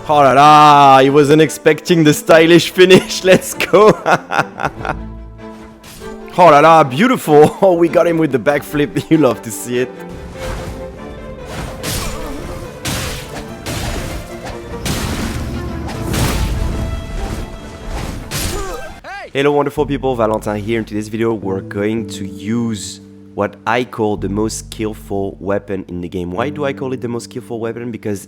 Oh la la, I wasn't expecting the stylish finish. Let's go. Oh la la, beautiful. Oh, we got him with the backflip. You love to see it. Hello wonderful people, Valentin here. In today's video we're going to use what I call the most skillful weapon in the game. Why do I call it the most skillful weapon? Because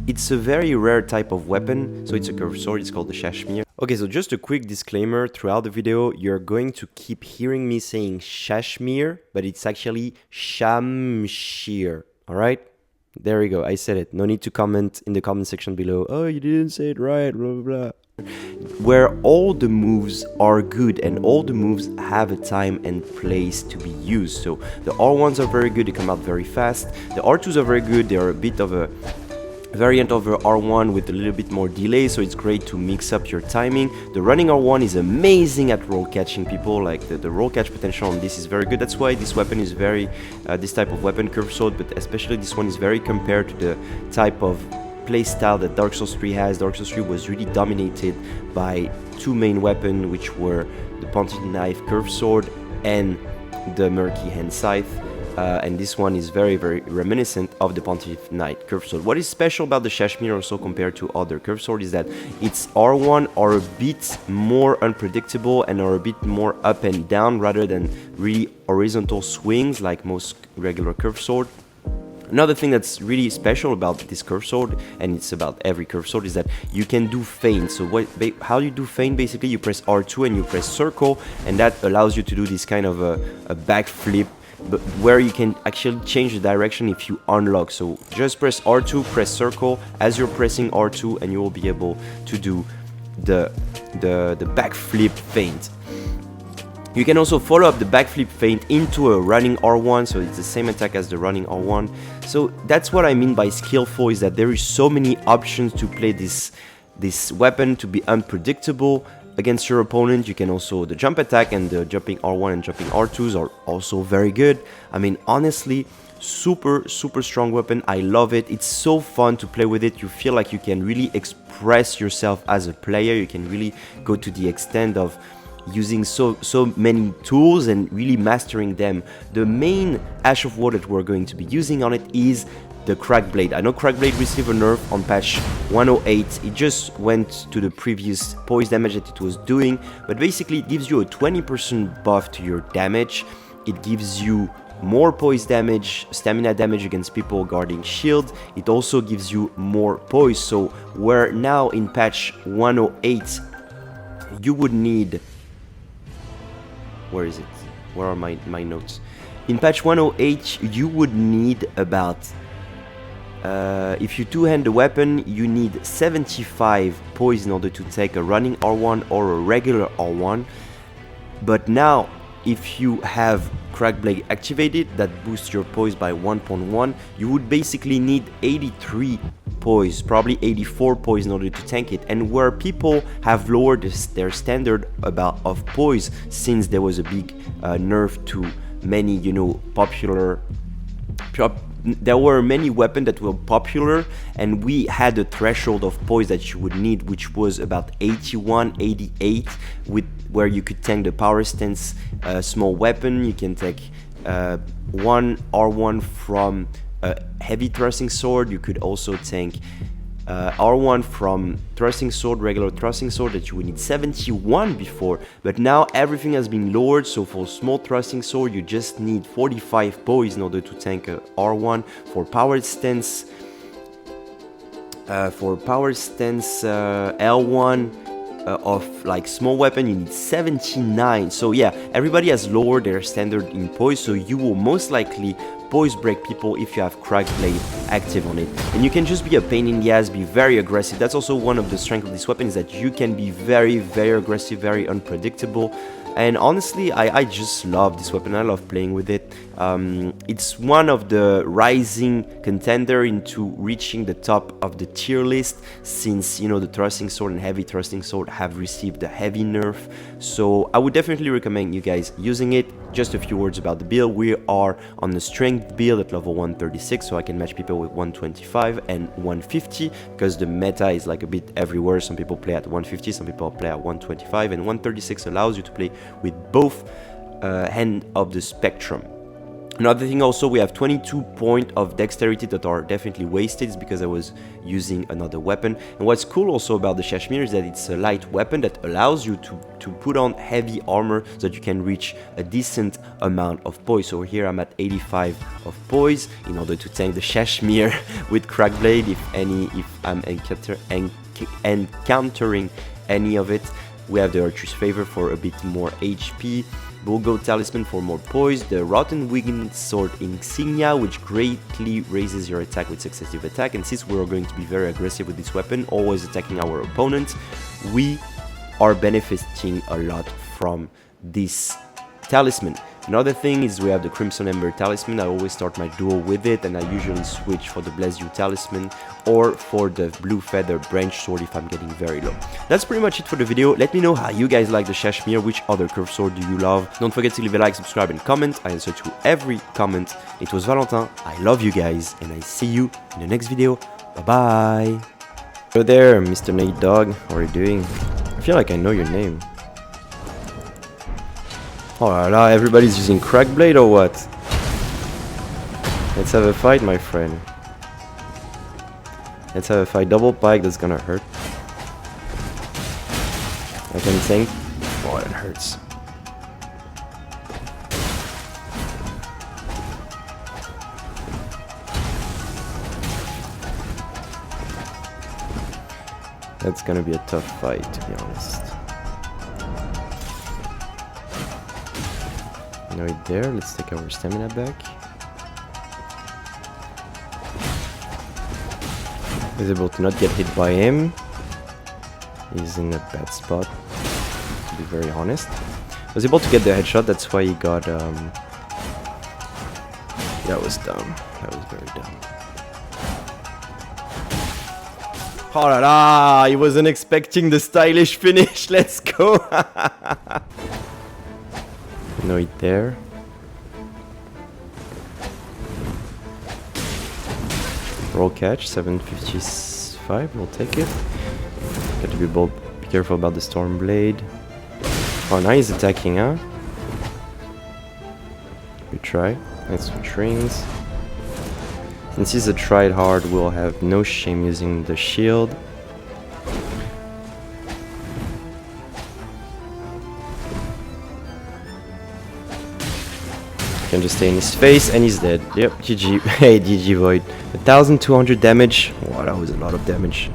it's a very rare type of weapon. So it's a curved sword, it's called the SHAMSHIR. Okay, so just a quick disclaimer, throughout the video you're going to keep hearing me saying SHAMSHIR, but it's actually SHAMSHIR, alright? There we go, I said it. No need to comment in the comment section below, oh you didn't say it right, blah blah blah. Where all the moves are good and all the moves have a time and place to be used. So the R1s are very good, they come out very fast. The R2s are very good, they are a bit of a variant of a R1 with a little bit more delay, so it's great to mix up your timing. The running R1 is amazing at roll catching people, like the roll catch potential on this is very good. That's why this weapon is very, this type of weapon, curved sword, but especially this one is very compared to the type of playstyle that Dark Souls 3 has. Dark Souls 3 was really dominated by two main weapons, which were the Pontiff Knife curved sword and the Murky Hand Scythe. And this one is very reminiscent of the Pontiff Knight curved sword. What is special about the SHAMSHIR also compared to other curved sword is that its R1 are a bit more unpredictable and are a bit more up and down rather than really horizontal swings like most regular curved sword. Another thing that's really special about this curved sword, and it's about every curved sword, is that you can do feint. So how you do feint, basically you press R2 and you press circle, and that allows you to do this kind of a backflip, but where you can actually change the direction if you unlock. So just press R2, press circle as you're pressing R2, and you will be able to do the backflip feint. You can also follow up the backflip feint into a running R1, so it's the same attack as the running R1. So that's what I mean by skillful, is that there is so many options to play this weapon to be unpredictable against your opponent. You can also, the jump attack and the jumping R1 and jumping R2s are also very good. I mean, honestly, super strong weapon. I love it. It's so fun to play with it. You feel like you can really express yourself as a player. You can really go to the extent of using so many tools and really mastering them. The main Ash of War that we're going to be using on it is the Cragblade. I know Cragblade received a nerf on patch 108. It just went to the previous poise damage that it was doing, but basically it gives you a 20% buff to your damage. It gives you more poise damage, stamina damage against people guarding shield. It also gives you more poise. So where now in patch 108 you would need, where is it? Where are my notes? In patch 108, you would need about, if you two-hand the weapon, you need 75 poise in order to take a running R1 or a regular R1. But now, if you have Cragblade activated, that boosts your poise by 1.1, you would basically need 83 poise, probably 84 poise in order to tank it. And where people have lowered their standard of poise, since there was a big nerf to many, there were many weapons that were popular, and we had a threshold of poise that you would need, which was about 81, 88, where you could tank the power stance small weapon. You can take one R1 from a heavy thrusting sword. You could also tank R1 from thrusting sword, regular thrusting sword, that you would need 71 before, but now everything has been lowered. So for small thrusting sword you just need 45 poise in order to tank a R1. For power stance L1 of like small weapon you need 79. So yeah, everybody has lowered their standard in poise, so you will most likely poise break people if you have Cragblade active on it. And you can just be a pain in the ass, be very aggressive. That's also one of the strengths of this weapon, is that you can be very aggressive, very unpredictable. And honestly, I just love this weapon. I love playing with it. It's one of the rising contender into reaching the top of the tier list, since, you know, the thrusting sword and heavy thrusting sword have received a heavy nerf. So I would definitely recommend you guys using it. Just a few words about the build. We are on the strength build at level 136, so I can match people with 125 and 150, because the meta is like a bit everywhere. Some people play at 150, some people play at 125, and 136 allows you to play with both end of the spectrum. Another thing also, we have 22 points of dexterity that are definitely wasted. It's because I was using another weapon. And what's cool also about the SHAMSHIR is that it's a light weapon that allows you to put on heavy armor so that you can reach a decent amount of poise. So here I'm at 85 of poise in order to tank the SHAMSHIR with Cragblade if I'm encountering any of it. We have the Archer's Favor for a bit more HP, Bulgo Talisman for more poise, the Rotten Winged Sword Insignia, which greatly raises your attack with successive attack. And since we're going to be very aggressive with this weapon, always attacking our opponent, we are benefiting a lot from this talisman. Another thing is we have the Crimson Ember Talisman. I always start my duel with it, and I usually switch for the Bless You Talisman or for the Blue Feather Branch Sword if I'm getting very low. That's pretty much it for the video. Let me know how you guys like the SHAMSHIR, which other curved sword do you love. Don't forget to leave a like, subscribe and comment. I answer to every comment. It was Valentin. I love you guys, and I see you in the next video. Bye bye. Hello there, Mr. Nate Dog. How are you doing? I feel like I know your name. Oh la la, everybody's using Cragblade or what? Let's have a fight, my friend. Let's have a fight. Double pike, that's gonna hurt. I can tank. Oh, that hurts. That's gonna be a tough fight, to be honest. Right there, let's take our stamina back. He's able to not get hit by him. He's in a bad spot, to be very honest. I was able to get the headshot, that's why he got that was dumb. That was very dumb. Oh la la, he wasn't expecting the stylish finish. Let's go. No hit there. Roll catch, 755, we'll take it. Got to be careful about the Storm Blade. Oh, now he's attacking, huh? Good try. Let's switch rings. Since he's a tryhard, we'll have no shame using the shield. Can just stay in his face and he's dead. Yep, GG. Hey, GG Void. 1200 damage. Wow, that was a lot of damage.